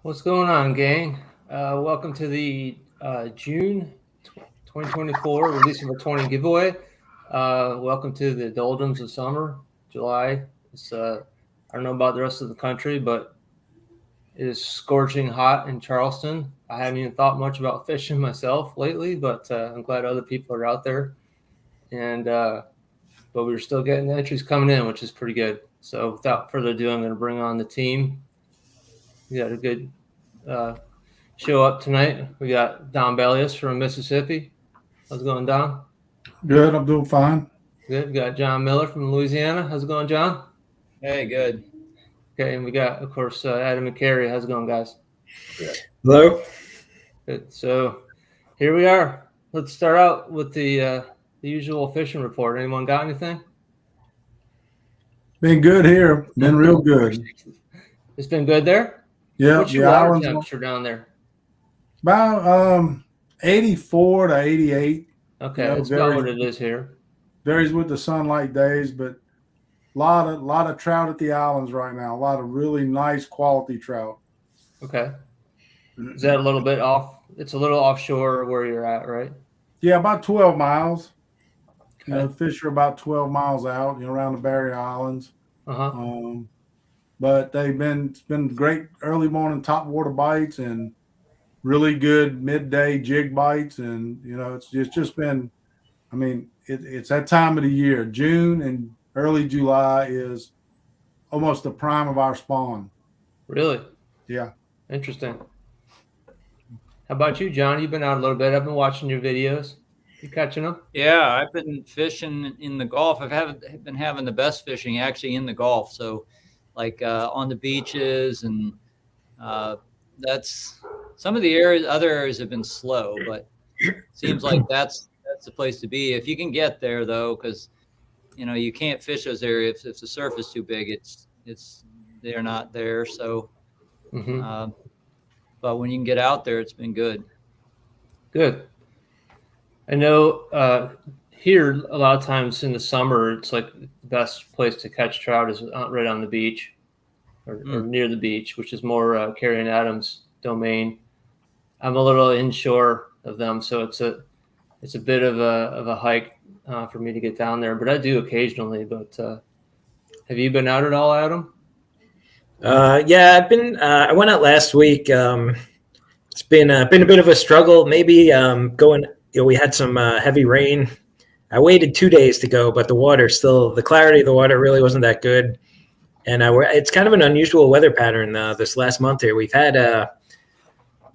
What's going on, gang? Welcome to the June 2024 release of our 20 giveaway. Welcome to the doldrums of summer, July. I don't know about the rest of the country, but it is scorching hot in Charleston. I haven't even thought much about fishing myself lately, but I'm glad other people are out there. But we're still getting the entries coming in, which is pretty good. So without further ado, I'm going to bring on the team. We got a good show up tonight. We got Don Bellius from Mississippi. How's it going, Don? Good, I'm doing fine. Good. We got John Miller from Louisiana. How's it going, John? Hey, good. Okay, and we got, of course, Adam McCary. How's it going, guys? Good. Hello. Good. So here we are. Let's start out with the usual fishing report. Anyone got anything? Been good here. Been real good. It's been good there? Yeah. What's your water temperature down there? About 84 to 88. Okay, that's about what it is here. Varies with the sunlight days, but a lot of trout at the islands right now. A lot of really nice quality trout. Okay. Is that a little bit off? It's a little offshore where you're at, right? Yeah, about 12 miles. Okay. Fish are about 12 miles out, around the Barrier Islands. Uh-huh. But it's been great early morning topwater bites and really good midday jig bites, and it's just been. I mean, it's that time of the year. June and early July is almost the prime of our spawn. Really? Yeah. Interesting. How about you, John? You've been out a little bit. I've been watching your videos. You catching them? Yeah, I've been fishing in the Gulf. Been having the best fishing actually in the Gulf. So, like on the beaches, and that's some of the other areas have been slow, but it seems like that's the place to be if you can get there, though, because you can't fish those areas if the surf is too big. They're not there. So, but when you can get out there, it's been good. Good. I know here a lot of times in the summer, it's like the best place to catch trout is right on the beach or near the beach, which is more Carrie and Adams' domain. I'm a little inshore of them, so it's a bit of a hike for me to get down there, but I do occasionally. But have you been out at all, Adam? Yeah, I've been. I went out last week. It's been a bit of a struggle. Maybe going. We had some heavy rain. I waited 2 days to go, but the clarity of the water really wasn't that good. And it's kind of an unusual weather pattern this last month here. We've had a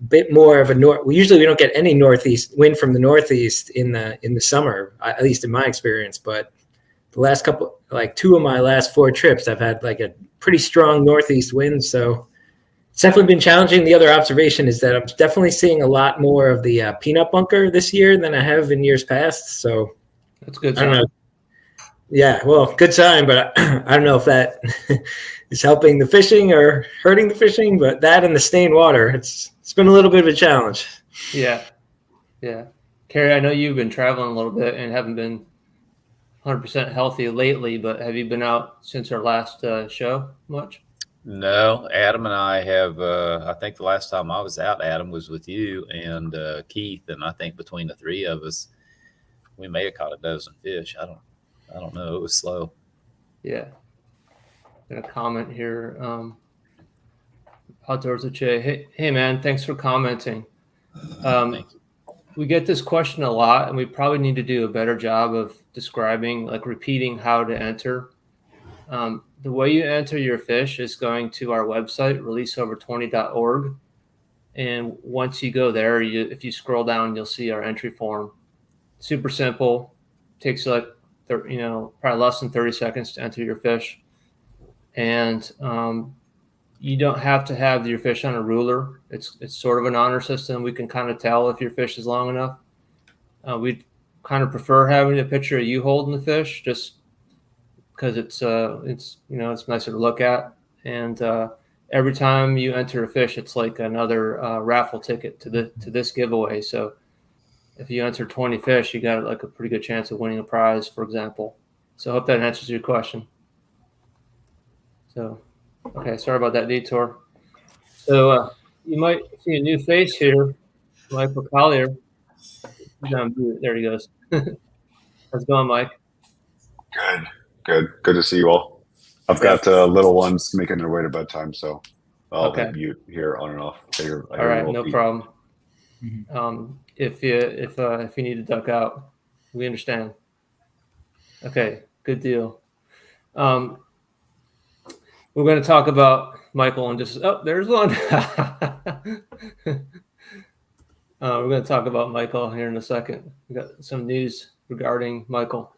bit more of a we don't get any northeast wind from the northeast in the summer, at least in my experience. But the last two of my last 4 trips, I've had like a pretty strong northeast wind. So it's definitely been challenging. The other observation is that I'm definitely seeing a lot more of the peanut bunker this year than I have in years past. So that's good. I don't know. Yeah, well, good sign, but I don't know if that is helping the fishing or hurting the fishing. But that and the stained water, it's been a little bit of a challenge. Yeah. Carrie, I know you've been traveling a little bit and haven't been 100% healthy lately, but have you been out since our last show much? No, Adam and I have. I think the last time I was out, Adam, was with you and Keith, and I think between the 3 of us, we may have caught a dozen fish. I don't know. It was slow. Yeah. Got a comment here. Outdoors with Jay. Hey, man, thanks for commenting. Thank you. We get this question a lot, and we probably need to do a better job of describing, like repeating how to enter. The way you enter your fish is going to our website, releaseover20.org. And once you go there, if you scroll down, you'll see our entry form. Super simple. Takes like, probably less than 30 seconds to enter your fish. And you don't have to have your fish on a ruler. It's sort of an honor system. We can kind of tell if your fish is long enough. We kind of prefer having a picture of you holding the fish, just because it's nicer to look at. And every time you enter a fish, it's like another raffle ticket to this giveaway. So if you enter 20 fish, you got like a pretty good chance of winning a prize, for example. So I hope that answers your question. So, okay, sorry about that detour. So you might see a new face here, Michael Collier. He's on mute. There he goes. How's it going, Mike? Good to see you all. I've got little ones making their way to bedtime, so I'll Okay. hit mute here on and off. I hear All right, little no feet. problem. If you need to duck out, we understand. Okay, good deal. We're going to talk about Michael and just there's one. We're going to talk about Michael here in a second. We got some news regarding Michael.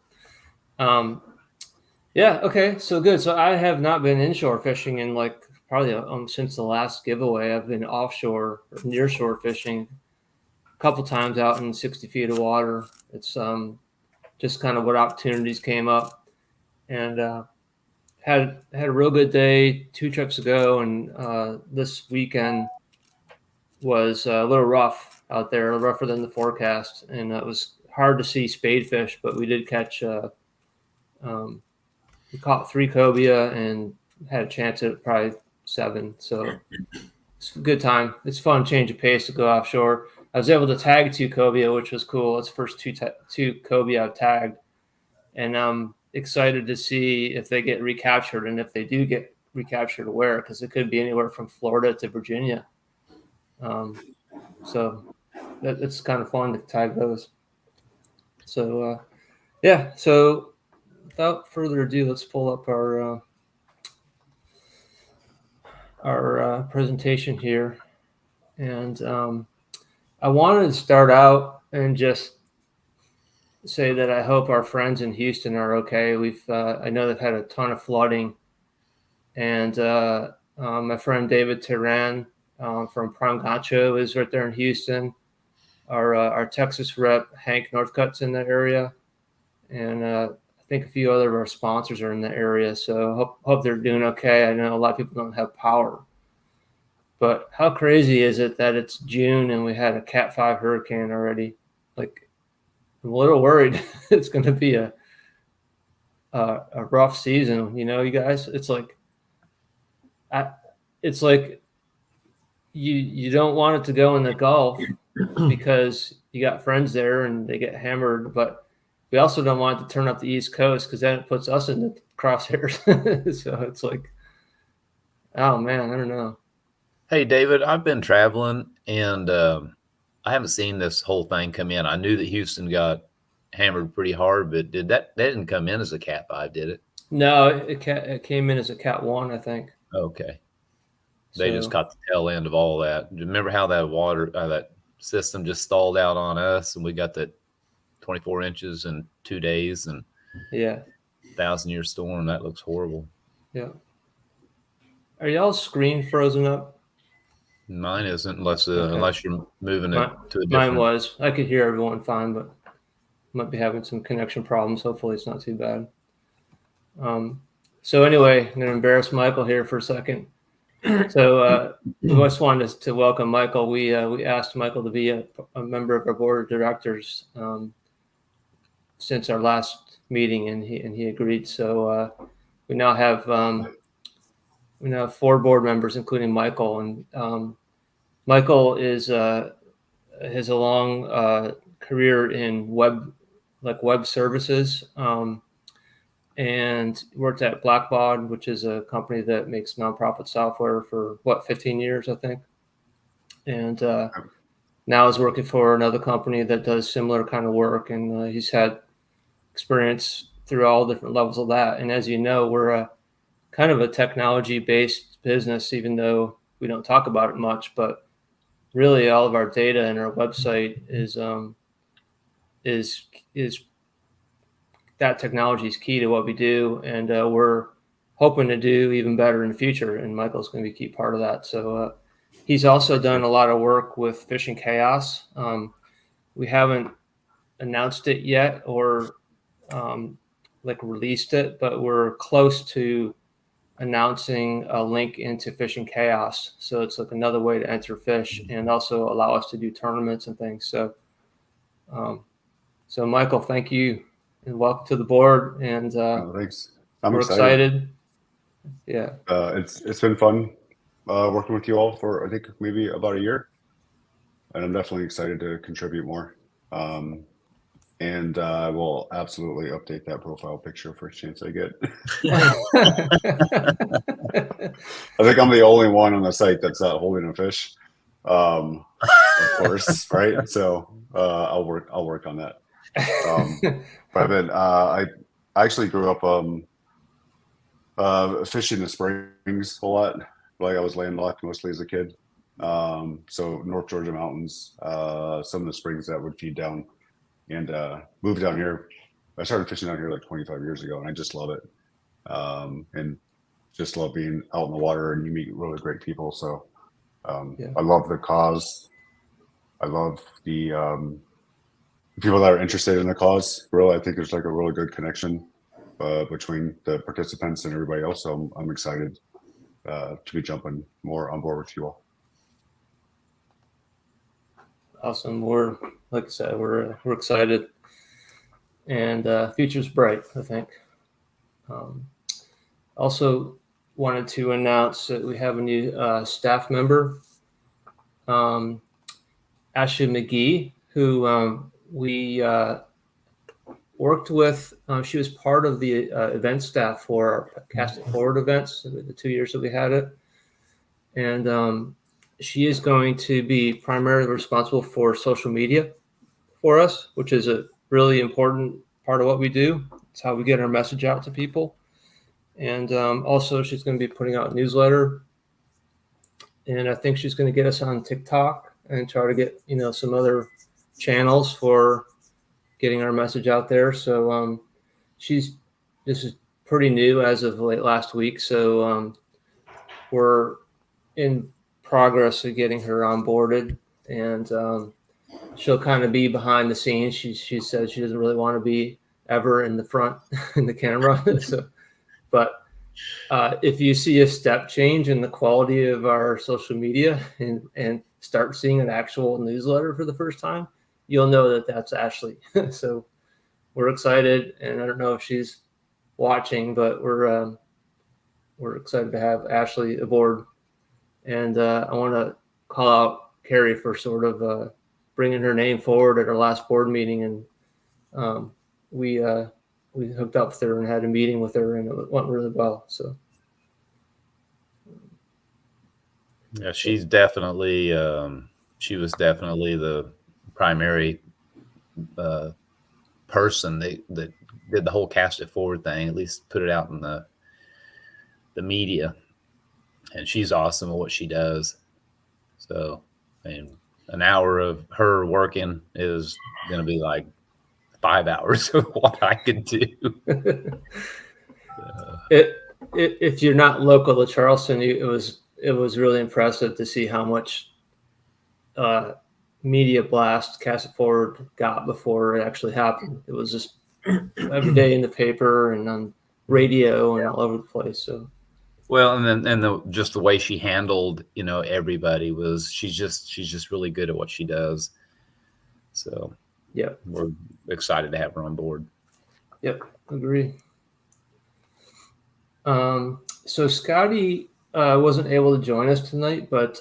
Yeah. Okay. So good. So I have not been inshore fishing in like probably since the last giveaway. I've been offshore or near shore fishing a couple times out in 60 feet of water. It's just kind of what opportunities came up, and had a real good day 2 trips ago, and this weekend was a little rough out there, rougher than the forecast, and it was hard to see spade fish, but we did catch. We caught 3 cobia and had a chance at probably 7. So it's a good time. It's fun, change of pace to go offshore. I was able to tag 2 cobia, which was cool. It's the first 2 cobia I've tagged. And I'm excited to see if they get recaptured, and if they do get recaptured, where, because it could be anywhere from Florida to Virginia. So it's kind of fun to tag those. So, yeah. So without further ado, let's pull up our presentation here. And I wanted to start out and just say that I hope our friends in Houston are okay. I know they've had a ton of flooding, and my friend David Teran from Prime Gancho is right there in Houston. Our Texas rep Hank Northcutt's in that area, and I think a few other of our sponsors are in the area. So hope they're doing okay. I know a lot of people don't have power, but how crazy is it that it's June and we had a Cat 5 hurricane already? Like, I'm a little worried it's going to be a rough season. You know, you guys, it's like you don't want it to go in the Gulf because you got friends there and they get hammered, but we also don't want it to turn up the East Coast because then it puts us in the crosshairs. So it's like, oh man, I don't know. Hey, David, I've been traveling and I haven't seen this whole thing come in. I knew that Houston got hammered pretty hard, but that didn't come in as a Cat 5, did it? No, it came in as a Cat 1, I think. Okay. They just caught the tail end of all that. Remember how that system just stalled out on us, and we got that 24 inches in 2 days, and 1,000-year storm. That looks horrible. Yeah. Are y'all's screen frozen up? Mine isn't, unless you're moving it to a different. Mine was. I could hear everyone fine, but might be having some connection problems. Hopefully, it's not too bad. So anyway, I'm going to embarrass Michael here for a second. So we just wanted to welcome Michael. We asked Michael to be a member of our board of directors since our last meeting, and he agreed. So we now have 4 board members, including Michael. And Michael has a long career in web services. And worked at Blackbaud, which is a company that makes nonprofit software for 15 years, I think. And now is working for another company that does similar kind of work. And he's had experience through all different levels of that. And as you know, we're a kind of a technology-based business, even though we don't talk about it much. But really, all of our data and our website is that technology is key to what we do, and we're hoping to do even better in the future. And Michael's going to be a key part of that. So he's also done a lot of work with Fishing Chaos. We haven't announced it yet or released it, but we're close to announcing a link into Fishing Chaos. So it's like another way to enter fish and also allow us to do tournaments and things. So, Michael, thank you. And welcome to the board. And thanks. I'm excited. Yeah. It's been fun working with you all for I think maybe about a year, and I'm definitely excited to contribute more. And I will absolutely update that profile picture first chance I get. I think I'm the only one on the site that's not holding a fish, of course, right? So I'll work on that. But I actually grew up fishing the springs a lot. Like I was landlocked mostly as a kid. So North Georgia mountains, some of the springs that would feed down, and moved down here. I started fishing down here like 25 years ago, and I just love it. And just love being out in the water, and you meet really great people. So I love the cause. I love the people that are interested in the cause. Really, I think there's like a really good connection between the participants and everybody else. So I'm excited to be jumping more on board with you all. Awesome. We're, like I said, we're excited, and future's bright, I think. Also wanted to announce that we have a new staff member, Ashley McGee, who we worked with. She was part of the event staff for our Cast It Forward events, the 2 years that we had it. And she is going to be primarily responsible for social media for us, which is a really important part of what we do. It's how we get our message out to people. And also she's going to be putting out a newsletter. And I think she's going to get us on TikTok and try to get, some other channels for getting our message out there. So this is pretty new as of late last week. So we're in progress of getting her onboarded, and she'll kind of be behind the scenes. She said she doesn't really want to be ever in the front in the camera. But if you see a step change in the quality of our social media and start seeing an actual newsletter for the first time, you'll know that that's Ashley. So we're excited, and I don't know if she's watching, but we're excited to have Ashley aboard. And I want to call out Carrie for sort of bringing her name forward at our last board meeting, and we hooked up with her and had a meeting with her, and it went really well. So yeah, she's definitely she was definitely the primary person that did the whole Cast It Forward thing, at least put it out in the media. And she's awesome at what she does. So, I mean, an hour of her working is going to be like 5 hours of what I could do. If you're not local to Charleston, it was really impressive to see how much media blast Cast It Forward got before it actually happened. It was just every day in the paper and on radio and all over the place. So. Well, and just the way she handled, everybody was she's just really good at what she does. So yeah, we're excited to have her on board. Yep, agree. So Scotty wasn't able to join us tonight, but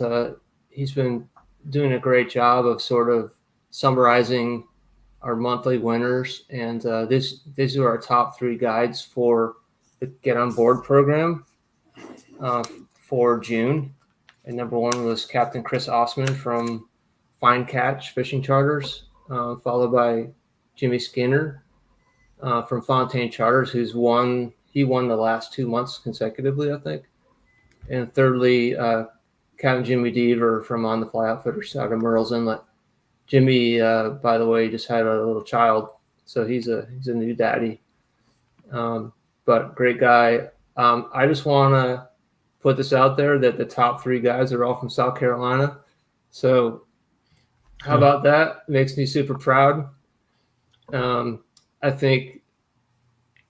he's been doing a great job of sort of summarizing our monthly winners, and these are our top 3 guides for the Get On Board program. For June, and number 1 was Captain Chris Osman from Fine Catch Fishing Charters, followed by Jimmy Skinner from Fontaine Charters, he won the last 2 months consecutively, I think. And thirdly, Captain Jimmy Deaver from On the Fly Outfitters out of Murrells Inlet. Jimmy, by the way, just had a little child, so he's a new daddy. But great guy. I just want to put this out there that the top 3 guys are all from South Carolina. So how about that? Makes me super proud. I think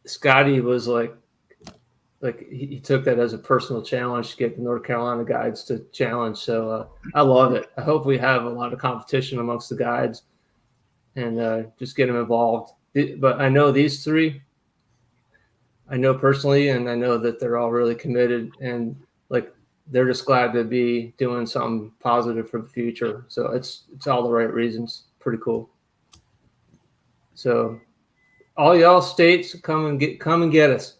Scotty was like he took that as a personal challenge to get the North Carolina guides to challenge. So I love it. I hope we have a lot of competition amongst the guides and just get them involved. But I know these 3, I know personally, and I know that they're all really committed, and like they're just glad to be doing something positive for the future. So it's all the right reasons. Pretty cool. So all y'all states come and get us.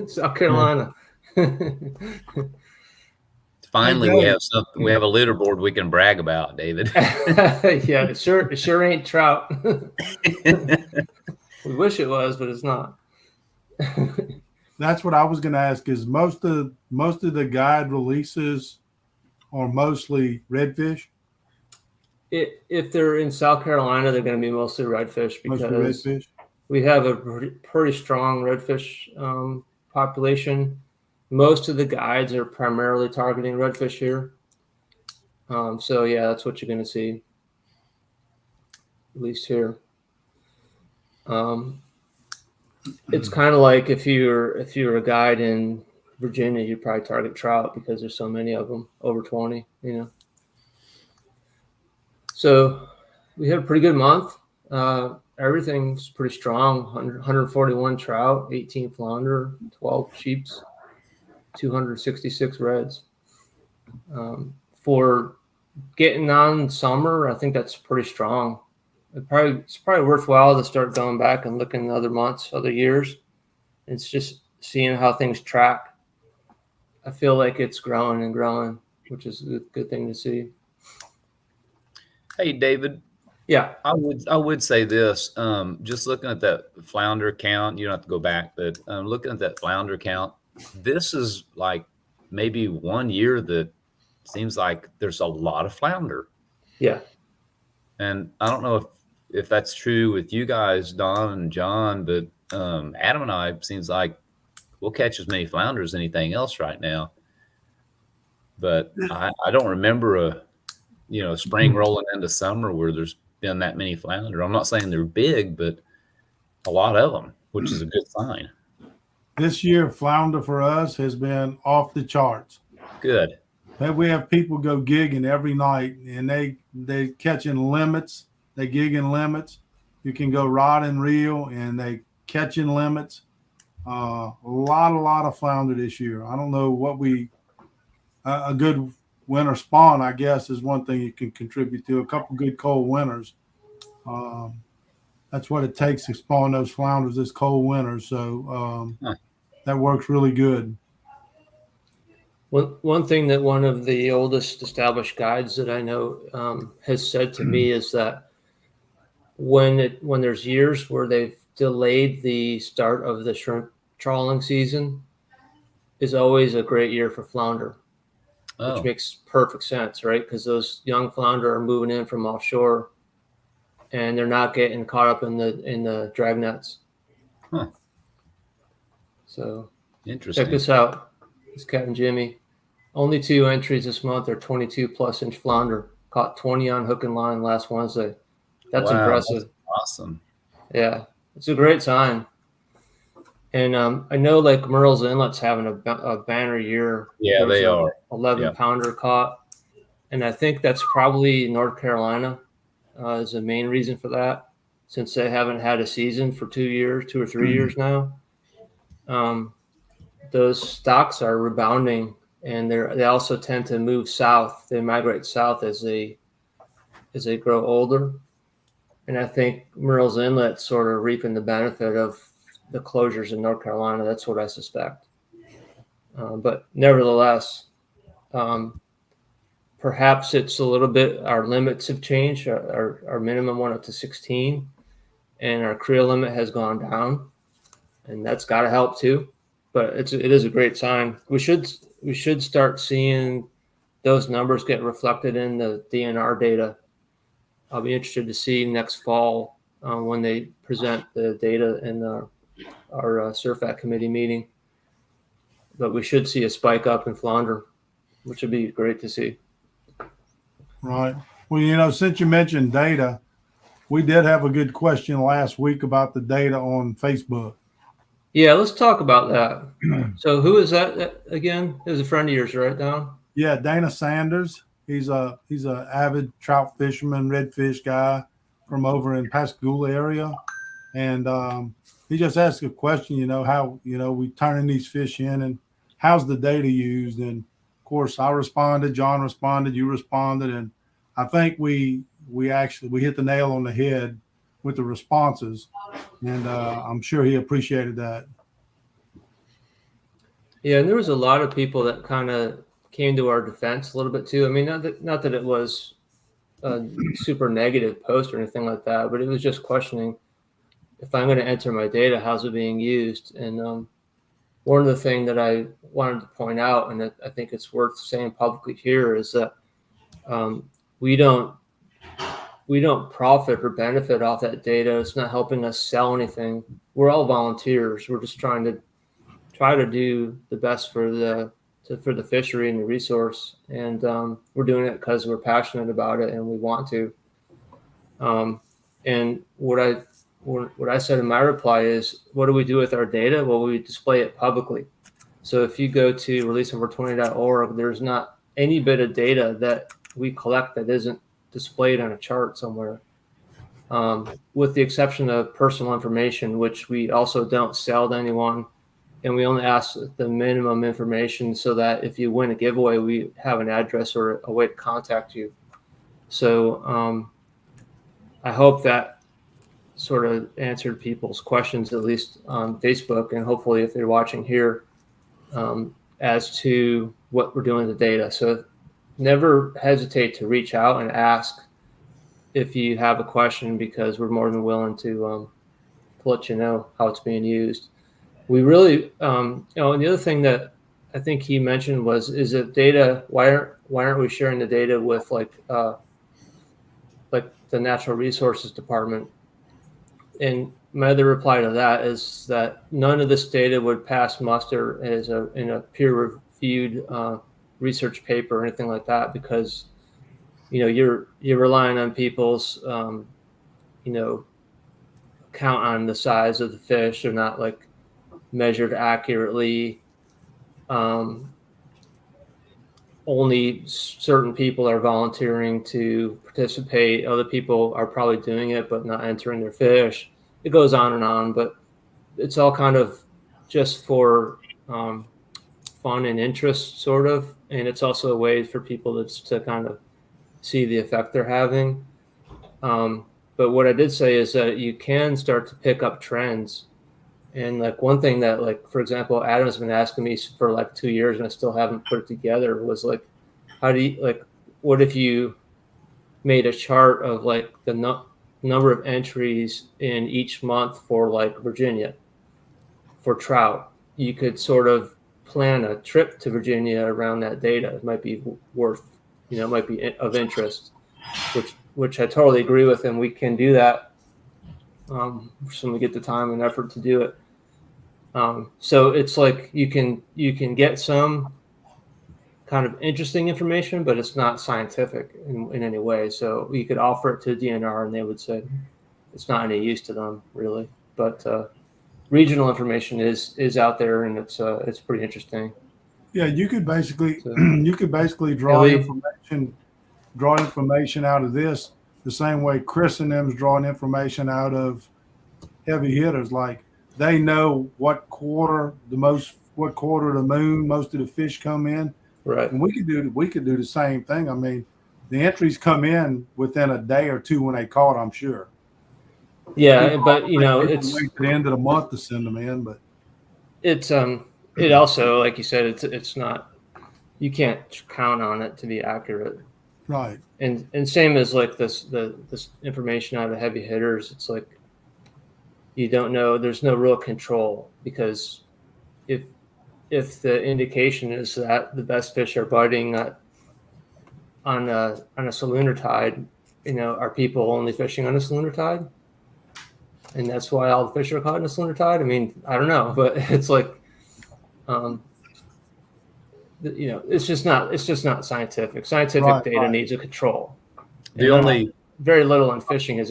South Carolina. Finally, Hey, we Dave. have something. We have a leaderboard we can brag about, David. Yeah, it sure ain't trout. We wish it was, but it's not. That's what I was going to ask. Is most of the guide releases are mostly redfish? If they're in South Carolina, they're going to be mostly redfish Mostly because redfish. we have a pretty strong redfish population. Most of the guides are primarily targeting redfish here. So yeah, that's what you're going to see, at least here. It's kind of like if you're a guide in Virginia, you probably target trout because there's so many of them, over 20, you know. So we had a pretty good month. Everything's pretty strong. 141 trout, 18 flounder, 12 sheeps, 266 reds. For getting on summer, I think that's pretty strong. It's probably worthwhile to start going back and looking at other months, other years. It's just seeing how things track. I feel like it's growing and growing, which is a good thing to see. Hey, David. Yeah. I would say this. Just looking at that flounder count, you don't have to go back, but looking at that flounder count, this is like maybe 1 year that seems like there's a lot of flounder. Yeah. And I don't know if that's true with you guys, Don and John, but Adam and I seems like we'll catch as many flounder as anything else right now. But I don't remember spring rolling into summer where there's been that many flounder. I'm not saying they're big, but a lot of them, which is a good sign. This year, flounder for us has been off the charts. Good. We have people go gigging every night, and they catching limits. They gigging limits. You can go rod and reel, and they catching limits. A lot of flounder this year. I don't know what a good winter spawn, I guess, is one thing you can contribute to. A couple good cold winters. That's what it takes to spawn those flounders this cold winter. So that works really good. One thing that one of the oldest established guides that I know has said to me is that when there's years where they've delayed the start of the shrimp trawling season, is always a great year for flounder, which makes perfect sense, right? Because those young flounder are moving in from offshore, and they're not getting caught up in the drag nets. Huh. So interesting. Check this out. It's Captain Jimmy. Only 2 entries this month are 22 plus inch flounder. Caught 20 on hook and line last Wednesday. That's impressive. That's awesome. Yeah, it's a great sign. And I know like Murrells Inlet's having a banner year. Yeah, they are. 11 pounder caught. And I think that's probably North Carolina is the main reason for that, since they haven't had a season for 2 or 3 years now. Those stocks are rebounding, and they also tend to move south. They migrate south as they grow older. And I think Murrells Inlet sort of reaping the benefit of the closures in North Carolina. That's what I suspect. But nevertheless, perhaps it's a little bit, our limits have changed. Our minimum went up to 16, and our creel limit has gone down, and that's got to help too. But it is a great sign. We should start seeing those numbers get reflected in the DNR data. I'll be interested to see next fall when they present the data in our SURFAC committee meeting. But we should see a spike up in flounder, which would be great to see. Right. Well, since you mentioned data, we did have a good question last week about the data on Facebook. Yeah, let's talk about that. So who is that again? It was a friend of yours, right, Don? Yeah, Dana Sanders. He's a avid trout fisherman, redfish guy from over in Pascagoula area. And he just asked a question, how, we turning these fish in and how's the data used? And of course, I responded, John responded, you responded, and I think we hit the nail on the head with the responses, and I'm sure he appreciated that. Yeah, and there was a lot of people that kind of came to our defense a little bit too. I mean, not that it was a super negative post or anything like that, but it was just questioning, if I'm going to enter my data, how's it being used? And one of the things that I wanted to point out, and I think it's worth saying publicly here, is that we don't profit or benefit off that data. It's not helping us sell anything. We're all volunteers. We're just trying to do the best for the fishery and the resource, and we're doing it because we're passionate about it and we want to. And what I said in my reply is, what do we do with our data? Well, we display it publicly. So if you go to releaseover20.org, there's not any bit of data that we collect that isn't displayed on a chart somewhere, with the exception of personal information, which we also don't sell to anyone. And we only ask the minimum information so that if you win a giveaway, we have an address or a way to contact you. So I hope that sort of answered people's questions, at least on Facebook, and hopefully if they're watching here, as to what we're doing with the data. So never hesitate to reach out and ask if you have a question, because we're more than willing to let you know how it's being used. We really, and the other thing that I think he mentioned is that data, why aren't we sharing the data with like the Natural Resources Department? And my other reply to that is that none of this data would pass muster in a peer-reviewed research paper or anything like that, because you're relying on people's count on the size of the fish. They're not like measured accurately. Only certain people are volunteering to participate. Other people are probably doing it but not entering their fish. It goes on, but it's all kind of just for fun and interest, sort of. And it's also a way for people to kind of see the effect they're having. But what I did say is that you can start to pick up trends. And like one thing that, like, for example, Adam's been asking me for like 2 years and I still haven't put it together, was like, what if you made a chart of like the number of entries in each month for like Virginia for trout? You could sort of plan a trip to Virginia around that data. It might be worth, it might be of interest, which I totally agree with. And we can do that when we get the time and effort to do it. So it's like you can get some kind of interesting information, but it's not scientific in any way. So you could offer it to DNR and they would say it's not any use to them really. But regional information is out there, and it's pretty interesting. Yeah, you could basically draw information out of this the same way Chris and them's drawing information out of heavy hitters. Like, they know what quarter of the moon most of the fish come in. Right. And we could do the same thing. I mean, the entries come in within a day or two when they caught, I'm sure. Yeah, but it's wait to the end of the month to send them in, but it's it also, like you said, it's not, you can't count on it to be accurate. right. And same as like this information out of heavy hitters, it's like you don't know, there's no real control, because if the indication is that the best fish are biting on a salooner tide, are people only fishing on a salooner tide? And that's why all the fish are caught in a salooner tide? I mean, I don't know, but it's like, it's just not scientific. Scientific data needs a control. Very little in fishing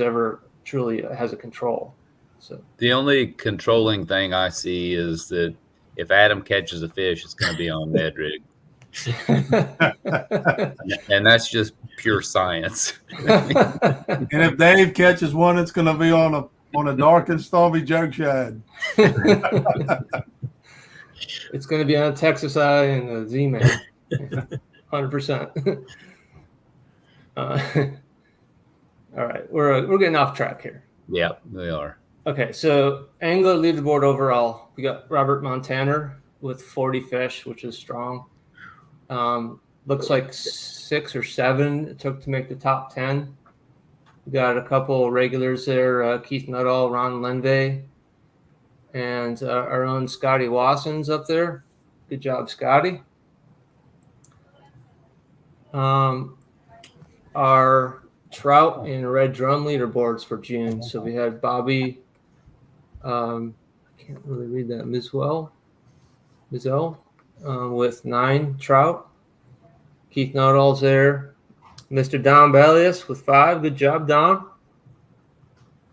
truly has a control. So the only controlling thing I see is that if Adam catches a fish, it's going to be on Ned Rig. And that's just pure science. And if Dave catches one, it's going to be on a dark and stormy jerk shad. It's going to be on a Texas Eye and a Z-Man. 100%. All right, we're getting off track here. Yeah, they are. Okay, so angler leaderboard overall, we got Robert Montaner with 40 fish, which is strong. Looks like 6 or 7 it took to make the top 10. We got a couple regulars there, Keith Nuttall, Ron Lenve, and our own Scotty Wasson's up there. Good job, Scotty. Our trout and red drum leaderboards for June. So we had Bobby, I can't really read that, Mizell, with 9 trout. Keith Nuttall's there. Mr. Don Bellius with 5. Good job, Don.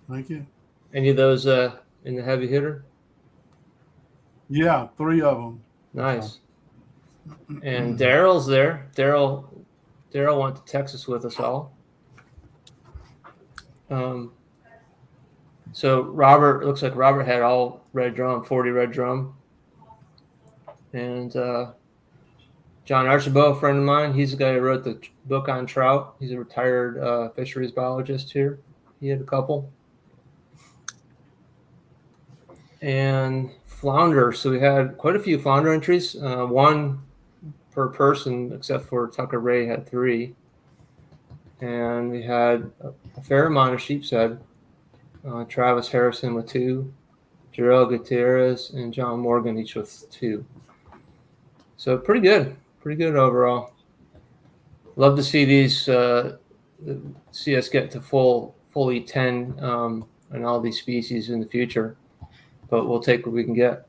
Thank you. Any of those in the heavy hitter? Yeah, 3 of them. Nice. And Daryl's there. Daryl went to Texas with us all. So Robert, it looks like Robert had all red drum, 40 red drum. And John Archibald, a friend of mine, he's the guy who wrote the book on trout. He's a retired fisheries biologist here. He had a couple. And flounder. So we had quite a few flounder entries, 1 per person, except for Tucker Ray had 3. And we had a fair amount of sheepshead. Travis Harrison with 2, Jarrell Gutierrez and John Morgan each with 2. So pretty good overall. Love to see these, see us get to fully 10 and all these species in the future, but we'll take what we can get.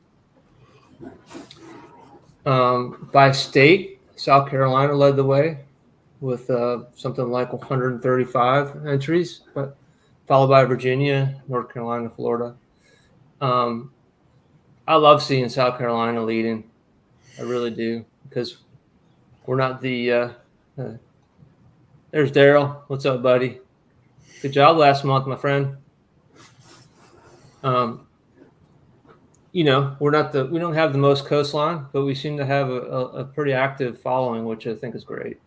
By state, South Carolina led the way with something like 135 entries, but followed by Virginia, North Carolina, Florida. I love seeing South Carolina leading. I really do, because we're not the there's Daryl. What's up, buddy? Good job last month, my friend. You know, we don't have the most coastline, but we seem to have a pretty active following, which I think is great.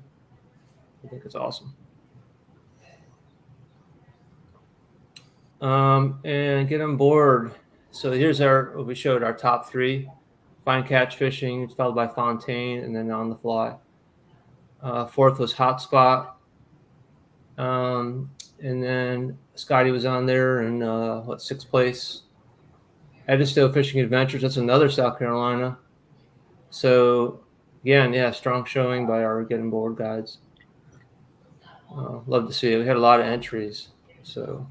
I think it's awesome. And get on board. So here's we showed our top 3. Fine catch fishing, followed by Fontaine, and then On the Fly. 4th was Hotspot. And then Scotty was on there in 6th place. Edisto Fishing Adventures, that's another South Carolina. So again, yeah, strong showing by our Get on Board guides. Love to see it. We had a lot of entries. So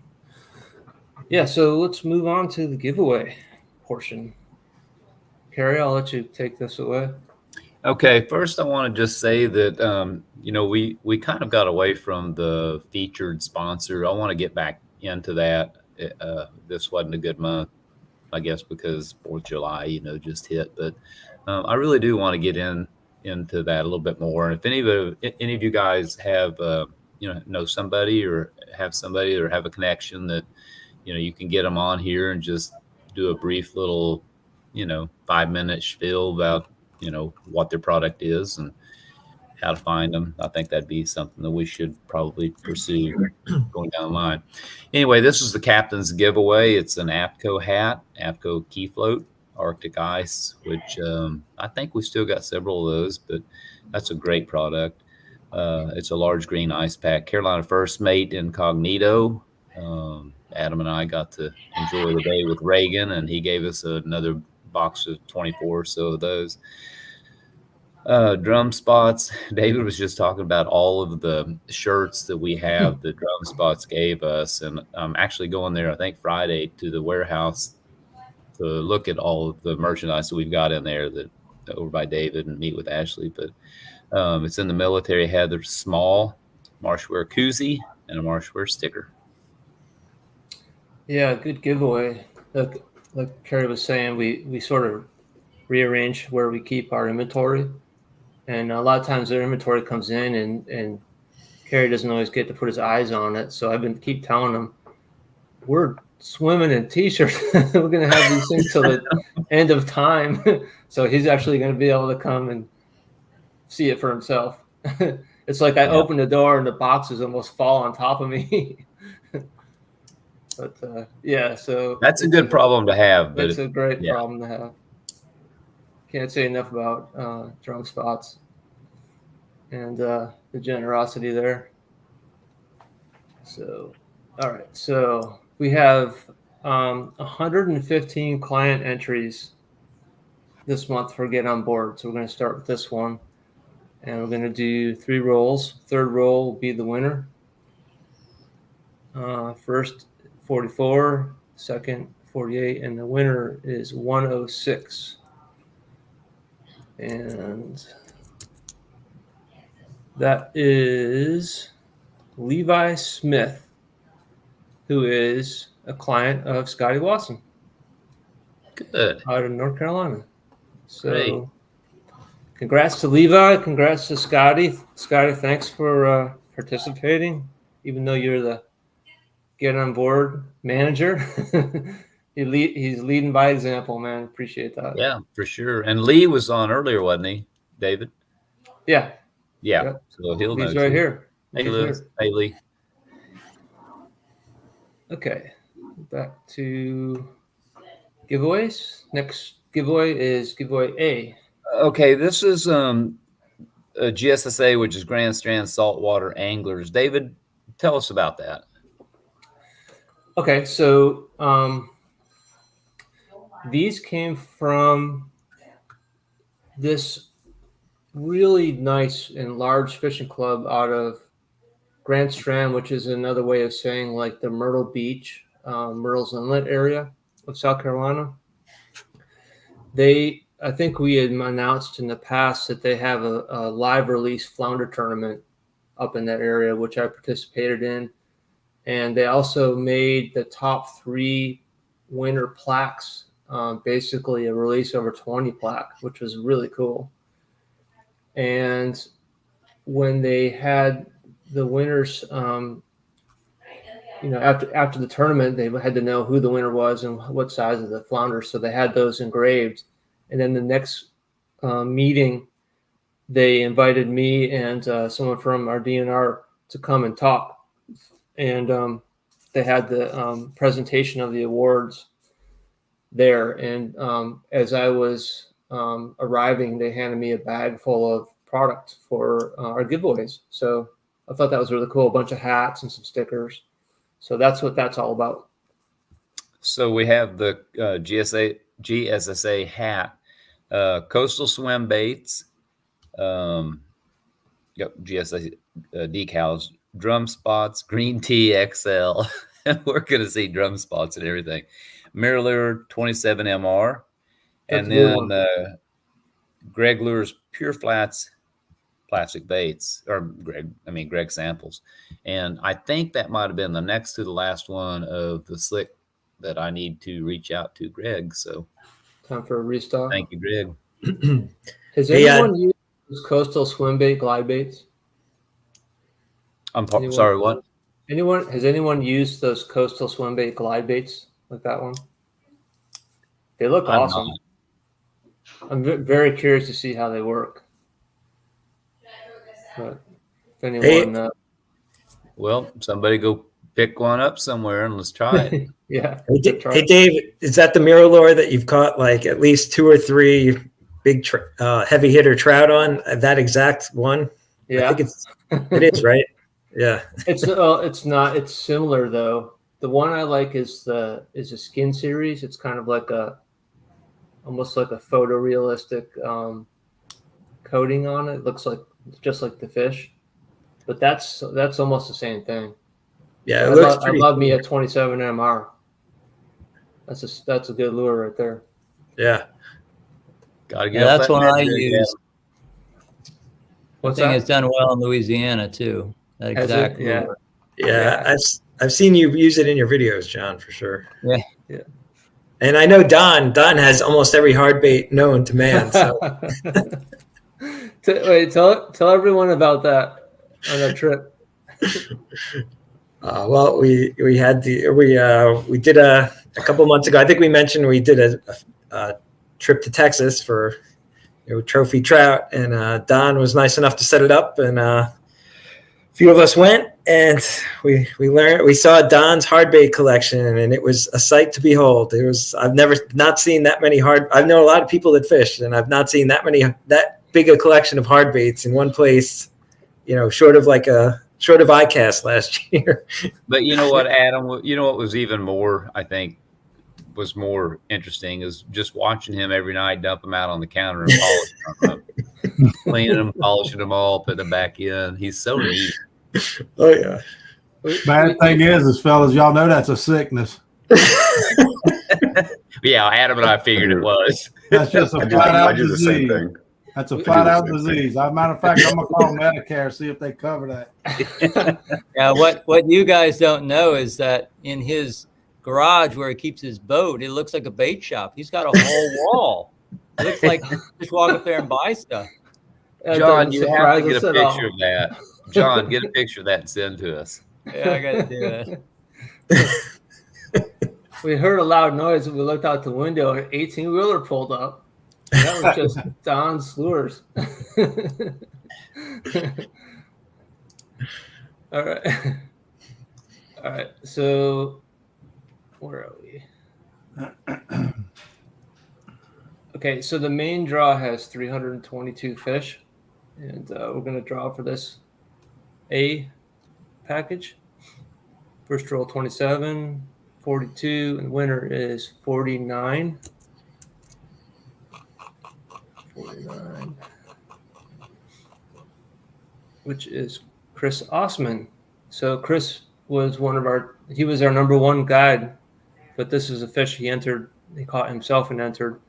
yeah, so let's move on to the giveaway portion. Kerry, I'll let you take this away. Okay, first I want to just say that we kind of got away from the featured sponsor. I want to get back into that. This wasn't a good month, I guess, because 4th of July, just hit. But I really do want to get into that a little bit more. If any of you guys have know somebody or have somebody or have a connection that you can get them on here and just do a brief little 5-minute spiel about what their product is and how to find them. I think that'd be something that we should probably pursue going down the line. Anyway, this is the captain's giveaway. It's an APCO hat, APCO Key Float, Arctic Ice, which I think we still got several of those, but that's a great product. It's a large green ice pack. Carolina First Mate Incognito. Adam and I got to enjoy the day with Reagan, and he gave us another box of 24 or so of those. Drum Spots. David was just talking about all of the shirts that we have that Drum Spots gave us, and I'm actually going there, I think Friday, to the warehouse to look at all of the merchandise that we've got in there that over by David and meet with Ashley. But it's in the military heather small, Marshwear koozie, and a Marshwear sticker. Yeah, good giveaway. Like Kerry was saying, we sort of rearrange where we keep our inventory. And a lot of times their inventory comes in and Kerry doesn't always get to put his eyes on it. So I've keep telling him, we're swimming in t-shirts. We're going to have these things till the end of time. So he's actually going to be able to come and see it for himself. It's like I open the door and the boxes almost fall on top of me. But yeah, so That's a good problem to have, but it's a great yeah. problem to have. Can't say enough about Drum Spots and the generosity there. So, all right. So we have 115 client entries this month for Get On Board. So we're going to start with this one. And we're going to do 3 rolls. Third roll will be the winner. First, 44. Second, 48. And the winner is 106. And that is Levi Smith, who is a client of Scotty Watson. Good. Out of North Carolina. So Great. Congrats to Levi. Congrats to Scotty. Scotty, thanks for participating, even though you're the Get On Board manager. He's leading by example, man. Appreciate that. Yeah, for sure. And Lee was on earlier, wasn't he, David? Yeah. Yeah. Yep. So he'll know. He's right too. here. Hey, He's Lewis. here. Hey, Lee. Okay. Back to giveaways. Next giveaway is giveaway A. Okay, this is a GSSA, which is Grand Strand Saltwater Anglers. David, tell us about that. Okay, so these came from this really nice and large fishing club out of Grand Strand, which is another way of saying like the Myrtle Beach, Myrtle's Inlet area of South Carolina. I think we had announced in the past that they have a live release flounder tournament up in that area, which I participated in. And they also made the top 3 winner plaques, basically a release over 20 plaque, which was really cool. And when they had the winners, after the tournament, they had to know who the winner was and what size of the flounder. So they had those engraved. And then the next meeting, they invited me and someone from our DNR to come and talk. And they had the presentation of the awards there. And as I was arriving, they handed me a bag full of product for our giveaways. So I thought that was really cool. A bunch of hats and some stickers. So that's what that's all about. So we have the GSSA hat, coastal swim baits, GSSA decals, Drum Spots, Green Tea XL. We're going to see Drum Spots and everything. Mirror 27 MR. That's And a good then one. Greg Lure's Pure Flats plastic baits, or Greg Samples. And I think that might have been the next to the last one of the slick that I need to reach out to Greg. So Time for a restock. thank you, Greg. Has Hey, anyone used those coastal swim bait glide baits? Anyone? Sorry, what? Has anyone used those coastal swim bait glide baits like that one? They look I'm awesome. not. I'm very curious to see how they work. But if anyone, Well, somebody go pick one up somewhere and let's try it. yeah. Hey, Dave, is that the mirror lure that you've caught like at least 2 or 3 big heavy hitter trout on? That exact one? Yeah. I think it is, right? Yeah. It's not. It's similar though. The one I like is a skin series. It's kind of like almost like a photorealistic coating on it. It looks like just like the fish, but that's almost the same thing. Yeah, I love me a 27 MR. That's a good lure right there. Yeah. Gotta get Yeah, off that's that one net I there, use. What's I think that? it's done well in Louisiana too. That Has it? exact Yeah. lure. Yeah. I've seen you use it in your videos, John, for sure. Yeah. Yeah. And I know Don has almost every hard bait known to man. So Wait, tell everyone about that on that trip. well, we did a couple months ago. I think we mentioned we did a trip to Texas for trophy trout, and Don was nice enough to set it up, and a few of us went, and we saw Don's hardbait collection, and it was a sight to behold. I've never not seen that many I know a lot of people that fish, and I've not seen that big a collection of hardbaits in one place, short of ICAST last year. But you know what, Adam? You know what was even more, I think, was more interesting is just watching him every night dump them out on the counter and polishing them, cleaning them, polishing them all, putting them back in. He's so neat. Oh yeah. Bad thing is, fellas, y'all know that's a sickness. Yeah, Adam and I figured it was. That's just a I flat out do the same disease. thing. That's a do flat the out same thing. disease. As a matter of fact, I'm gonna call Medicare, see if they cover that. Yeah, what you guys don't know is that in his garage where he keeps his boat, it looks like a bait shop. He's got a whole wall. It looks like just walk up there and buy stuff. That John, doesn't you have to surprise get a us at all. picture of that. John, get a picture of that and send to us. Yeah, I got to do that. We heard a loud noise and we looked out the window and an 18-wheeler pulled up. That was just Don's lures. All right. All right. So where are we? Okay, so the main draw has 322 fish, and we're going to draw for this A package. First roll 27, 42, and winner is 49. 49. Which is Chris Osman. So Chris was he was our number one guide, but this is a fish he caught himself and entered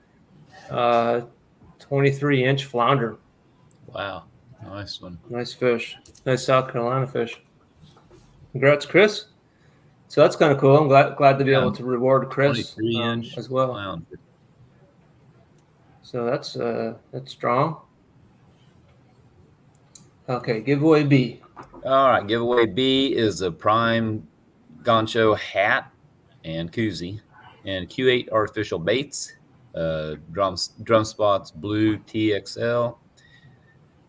23-inch flounder. Wow, nice one. Nice fish. Nice South Carolina fish. Congrats, Chris. So that's kind of cool. I'm glad to be able to reward Chris 23-inch as well. flounder. So that's strong. Okay, giveaway B. All right, giveaway B is a Prime Gancho hat and koozie, and Q8 artificial baits, drum spots blue TXL,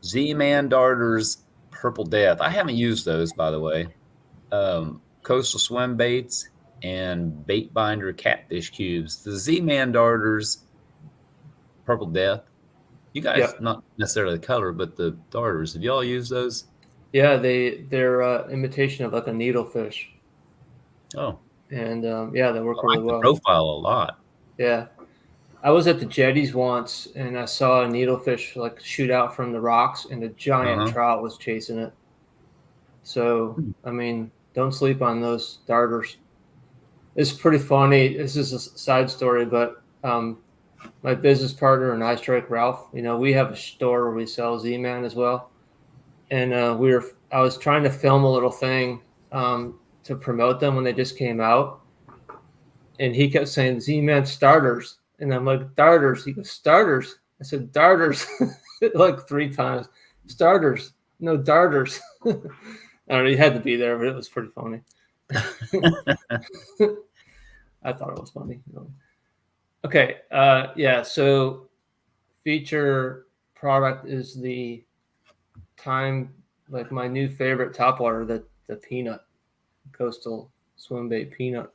Z-Man darters Purple Death. I haven't used those, by the way. Coastal swim baits and bait binder catfish cubes. The Z-Man darters Purple Death. You guys, not necessarily the color, but the darters. Have y'all used those? Yeah, they're imitation of like a needlefish. Oh, And they work I really like the well. profile a lot. Yeah. I was at the jetties once and I saw a needlefish like shoot out from the rocks and a giant trout was chasing it. So, I mean, don't sleep on those darters. It's pretty funny. This is a side story, but my business partner and I, Strike Ralph, we have a store where we sell Z-Man as well. And I was trying to film a little thing to promote them when they just came out. And he kept saying Z-Man starters. And I'm like, darters. He goes, starters. I said, darters, like 3 times. Starters. No, darters. I don't know. He had to be there, but it was pretty funny. I thought it was funny. Okay. So feature product is the like my new favorite topwater, the peanut, coastal swim bait peanut.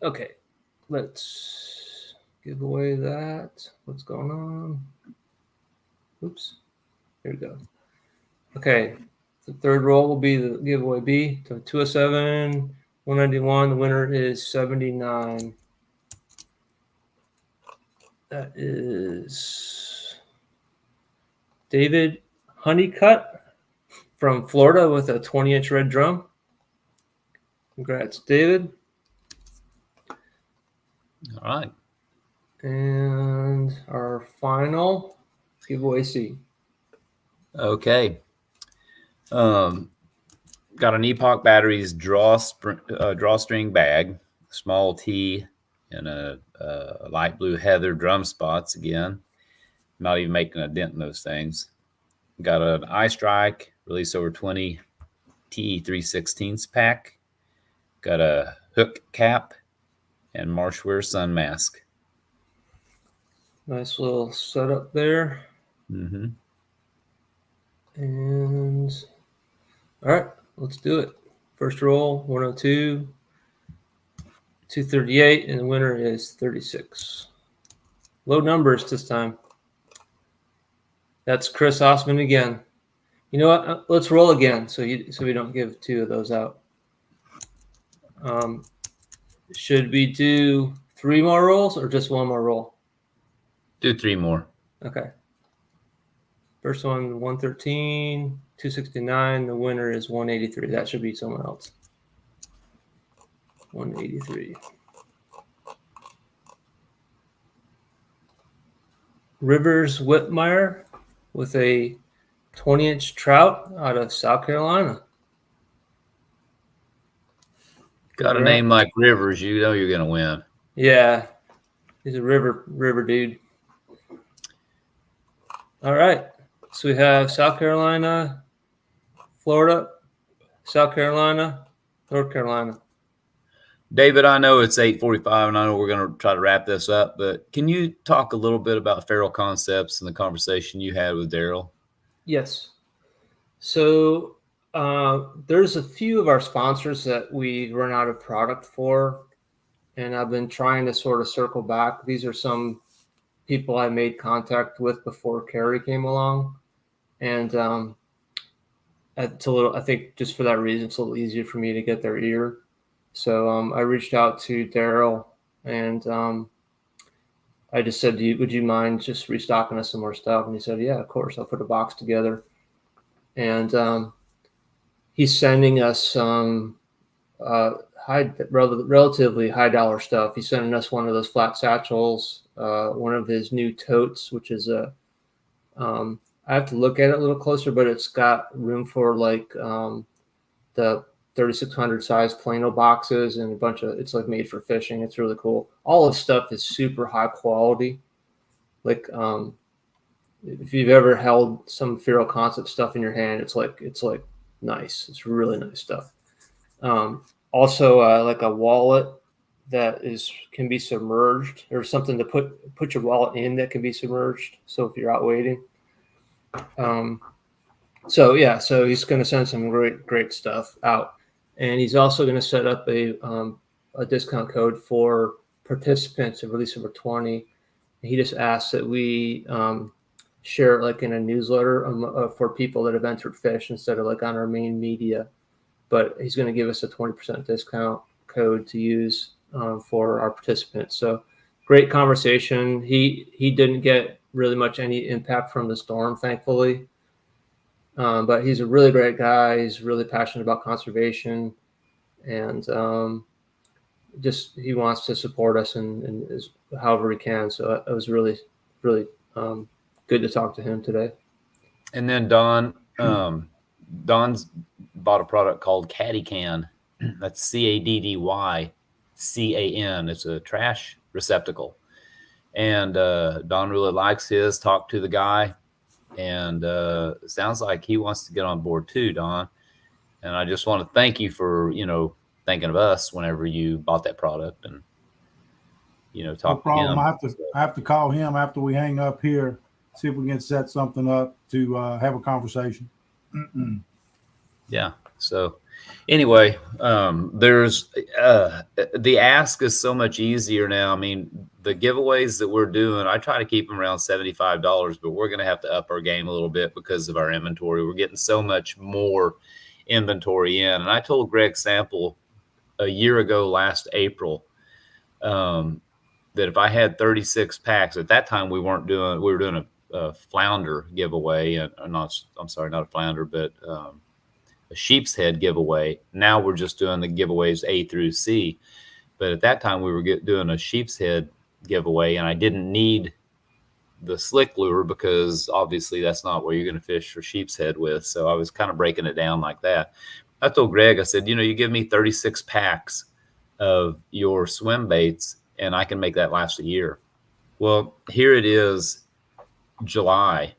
Okay, let's give away that. What's going on? Oops. Here we go. Okay, the third roll will be the giveaway B. So 207, 191. The winner is 79. That is David Honeycutt from Florida with a 20-inch red drum. Congrats, David. All right. And our final giveaway C. Okay. Got an Epoch Batteries drawstring bag, small T, and a light blue heather drum spots again. Not even making a dent in those things. Got an iStrike Release Over 20 TE 3/16 pack. Got a hook cap and Marshwear sun mask. Nice little setup there. Mm-hmm. And all right, let's do it. First roll 102, 238, and the winner is 36. Low numbers this time. That's Chris Osman again. You know what? Let's roll again so we don't give two of those out. Should we do 3 more rolls or just 1 more roll? Do 3 more. Okay. First one 113, 269. The winner is 183. That should be someone else. 183. Rivers Whitmire with a 20-inch trout out of South Carolina. Got a name like Rivers, you know you're going to win. Yeah, he's a river dude. All right, so we have South Carolina, Florida, South Carolina, North Carolina. David, I know it's 8:45, and I know we're going to try to wrap this up, but can you talk a little bit about Feral Concepts and the conversation you had with Daryl? Yes. So there's a few of our sponsors that we run out of product for, and I've been trying to sort of circle back. These are some people I made contact with before Carrie came along, and it's a little. I think just for that reason, it's a little easier for me to get their ear. So I reached out to Daryl, and I just said, would you mind just restocking us some more stuff? And he said, yeah, of course. I'll put a box together. And he's sending us some relatively high dollar stuff. He's sending us one of those flat satchels, one of his new totes, which is I have to look at it a little closer, but it's got room for like the 3600 size Plano boxes and a bunch of, it's like made for fishing. It's really cool. All of stuff is super high quality. Like if you've ever held some Feral Concept stuff in your hand, it's like nice. It's really nice stuff. Also like a wallet that can be submerged, or something to put your wallet in that can be submerged. So if you're out waiting. So he's going to send some great stuff out. And he's also going to set up a discount code for participants of Release Over 20. He just asked that we share it like in a newsletter for people that have entered fish instead of like on our main media. But he's going to give us a 20% discount code to use for our participants. So great conversation. He didn't get really much any impact from the storm, thankfully. But he's a really great guy. He's really passionate about conservation, and he wants to support us and however he can. So it was really, really good to talk to him today. And then Don's bought a product called Caddy Can. That's CADDYCAN. It's a trash receptacle. And Don really likes his. Talked to the guy. And it sounds like he wants to get on board too, Don. And I just want to thank you for, thinking of us whenever you bought that product and, talk no problem. to him. I have to call him after we hang up here, see if we can set something up to have a conversation. Yeah. So anyway, there's the ask is so much easier now. I mean, the giveaways that we're doing, I try to keep them around $75, but we're going to have to up our game a little bit because of our inventory. We're getting so much more inventory in. And I told Greg Sample a year ago, last April, that if I had 36 packs, at that time we were doing a flounder giveaway, and not a flounder, but a sheep's head giveaway. Now we're just doing the giveaways A through C. But at that time we were doing a sheep's head giveaway, and I didn't need the slick lure because obviously that's not what you're going to fish for sheep's head with. So I was kind of breaking it down like that. I told Greg, I said, you give me 36 packs of your swim baits and I can make that last a year. Well, here it is, July,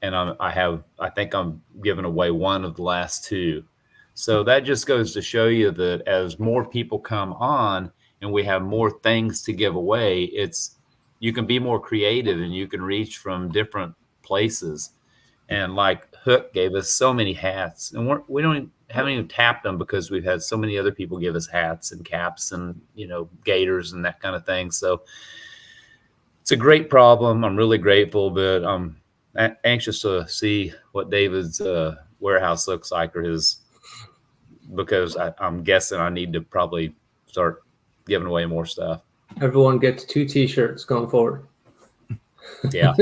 and I think I'm giving away one of the last 2. So that just goes to show you that as more people come on and we have more things to give away, it's you can be more creative and you can reach from different places. And like Hook gave us so many hats, and haven't even tapped them because we've had so many other people give us hats and caps and, you know, gaiters and that kind of thing. So it's a great problem. I'm really grateful, but I'm anxious to see what David's warehouse looks like, or his, because I'm guessing I need to probably start giving away more stuff. Everyone gets 2 T-shirts going forward. Yeah.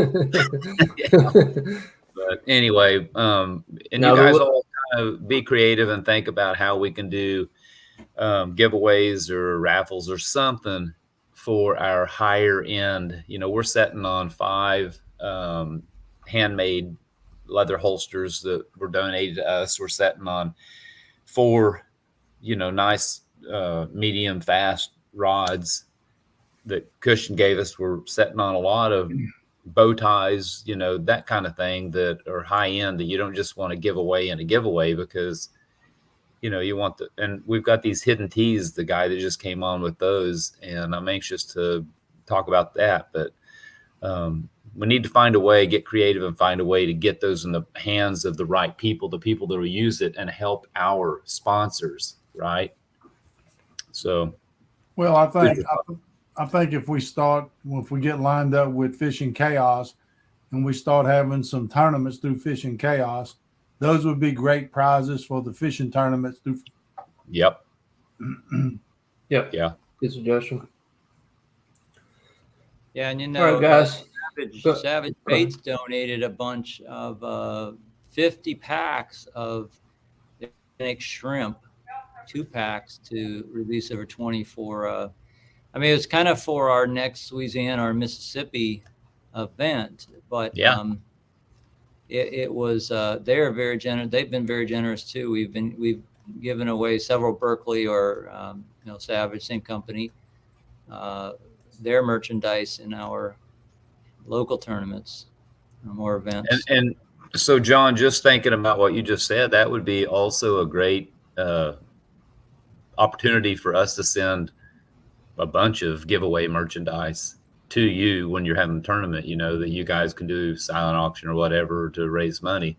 But anyway, and Now, you guys all kind of be creative and think about how we can do giveaways or raffles or something for our higher end. You know, we're setting on 5 handmade leather holsters that were donated to us. We're setting on 4, you know, nice medium fast rods that Cushion gave us. We're setting on a lot of bow ties, you know, that kind of thing that are high end that you don't just want to give away in a giveaway, because, you know, you want and we've got these hidden tees, the guy that just came on with those, and I'm anxious to talk about that. But we need to find a way, get creative and find a way to get those in the hands of the right people, the people that will use it and help our sponsors. Right. So, Well, I think if we get lined up with Fishing Chaos and we start having some tournaments through Fishing Chaos, those would be great prizes for the fishing tournaments through. yep. Yep. Yeah. Good suggestion. Yeah, and you All know, right, guys. Savage Baits donated a bunch of 50 packs of organic shrimp, 2 packs to release over 24. I mean, it was kind of for our next Louisiana or Mississippi event, but Yeah. it was they're very generous. They've been very generous too. We've given away several Berkeley or you know, Savage, same company, their merchandise in our local tournaments or events. And so, John, just thinking about what you just said, that would be also a great opportunity for us to send a bunch of giveaway merchandise to you when you're having a tournament, you know, that you guys can do silent auction or whatever to raise money.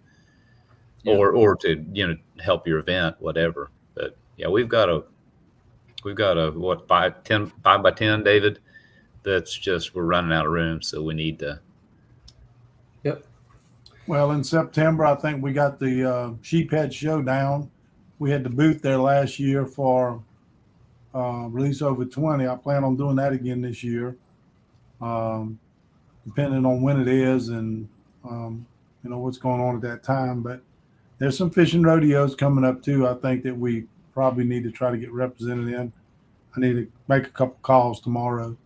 Yeah. or to, you know, help your event, whatever. But yeah, we've got a what, 5 by 10, David, that's just, we're running out of room, so we need to. Yep. Well, in September, I think we got the Sheephead Showdown. We had the booth there last year for Release Over 20. I plan on doing that again this year, depending on when it is and you know, what's going on at that time. But there's some fishing rodeos coming up too, I think, that we probably need to try to get represented in. I need to make a couple calls tomorrow.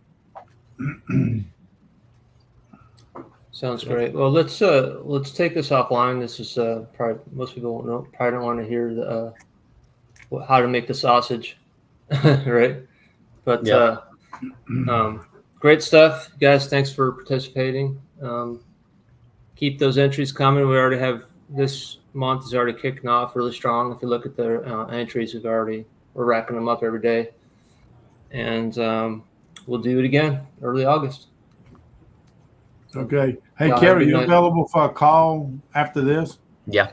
Sounds great. Well, let's take this offline. This is probably, most people won't know, probably don't want to hear the how to make the sausage, right? But Yeah. great stuff, guys. Thanks for participating. Keep those entries coming. We already have, this month is already kicking off really strong. If you look at the entries, we're racking them up every day, and we'll do it again early August. Okay. Hey, Y'all have a Kerry, good you night. available for a call after this? Yeah.